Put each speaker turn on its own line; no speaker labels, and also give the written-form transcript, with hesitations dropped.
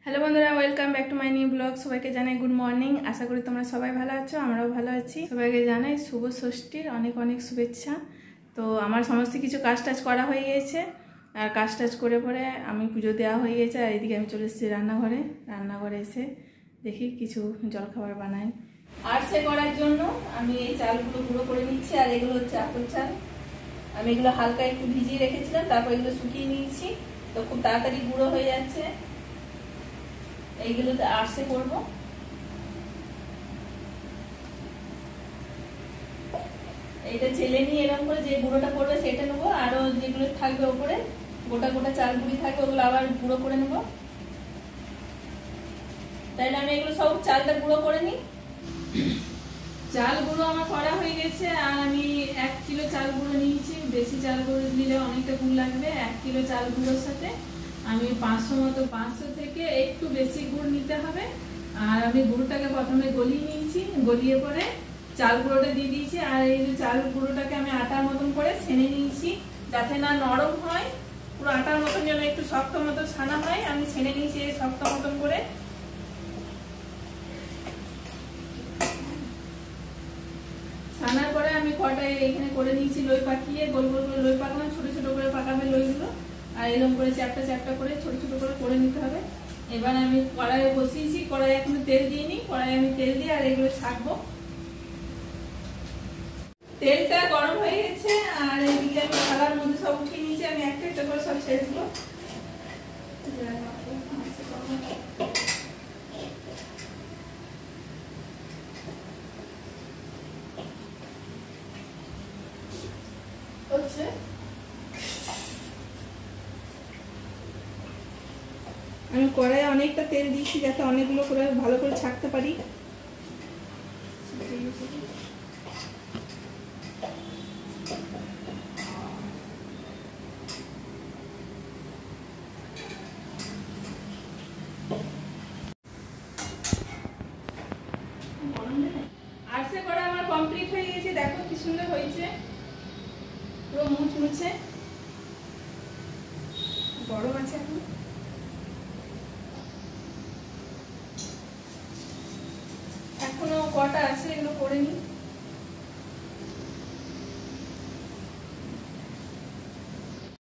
Hello বন্ধুরা, welcome back to my new blog. সবাইকে জানাই গুড মর্নিং। আশা করি তোমরা সবাই ভালো আছো, আমরাও ভালো আছি। সবাইকে জানাই শুভ ষষ্ঠীর অনেক অনেক শুভেচ্ছা। তো আমার সমস্ত কিছু কাজ টাজ করা হয়ে গেছে, আর কাজ টাজ করে পরে আমি পুজো দেওয়া হয়ে গেছে। আর এদিকে আমি চলে এসেছি রান্নাঘরে এসে দেখি কিছু জলখাবার বানাই। আর সে করার জন্য আমি এই চালগুলো গুঁড়ো করে নিচ্ছি। আর এগুলো হচ্ছে আতপ চাল। আমি এগুলো হালকা একটু ভিজিয়ে রেখেছিলাম, তারপর এগুলো শুকিয়ে নিয়েছি, তো খুব তাড়াতাড়ি গুঁড়ো হয়ে যাচ্ছে। এইগুলোতে আরসে করব। এইটা ছেলে নিয়ে এরকম করে যে গুঁড়োটা করবে সেটা নেবো, আরো যেগুলো থাকবে ওপরে গোটা গোটা চাল গুঁড়ি থাকবে ওগুলো আবার গুঁড়ো করে নেবো। তাইলে আমি এগুলো সব চালটা গুঁড়ো করে নিই। চাল গুঁড়ো আমার করা হয়ে গেছে। আর আমি 1 কিলো চাল গুঁড়ো নিয়েছি। বেশি চাল গুঁড়ো নিলে অনেকটা গুড় লাগবে। 1 কিলো চাল গুঁড়োর সাথে আমি 500 থেকে একটু বেশি গুড় নিতে হবে। আর আমি গুড়টাকে প্রথমে গলিয়ে নিয়েছি, গলিয়ে পরে চাল গুঁড়োটা দিয়ে দিয়েছি। আর এই যে চাল গুঁড়োটাকে আমি আটার মতন করে ছেনে নিয়েছি, যাতে না নরম হয়, পুরো আটার মতন যেন একটু শক্ত মতো ছানা হয়। আমি ছেনে নিয়েছি এই শক্ত মতন করে। ছানার পরে আমি কটায় এখানে করে নিয়েছি লই পাকিয়ে, গোল গোল করে লই পাকালাম, ছোট ছোট করে পাকাবে লইগুলো। আর এরকম করে চ্যাপটা চ্যাপটা করে ছোট ছোট করে নিতে হবে। এবার আমি কড়াইয়ে বসিয়েছি, কড়াইয়ে এখনো তেল দিইনি। কড়াইয়ে আমি তেল দিয়ে আর এগুলো ছাকবো। তেলটা গরম হয়ে গেছে। আর এদিকে আমি থালার মধ্যে সব উঠিয়ে নিয়েছি। আমি একটা একটা করে সব ছেড়ে দেবো। আমি কড়াইয়ে অনেকটা তেল দিয়েছি, যাতে অনেকগুলো করে ভালো করে ছাকতে পারি। আরসে করা আমার কমপ্লিট হয়ে গেছে। দেখো কি সুন্দর হয়েছে, পুরো মুচমুচে। গরম আছে এখন। এখনো কটা আছে, এগুলো করে নিই।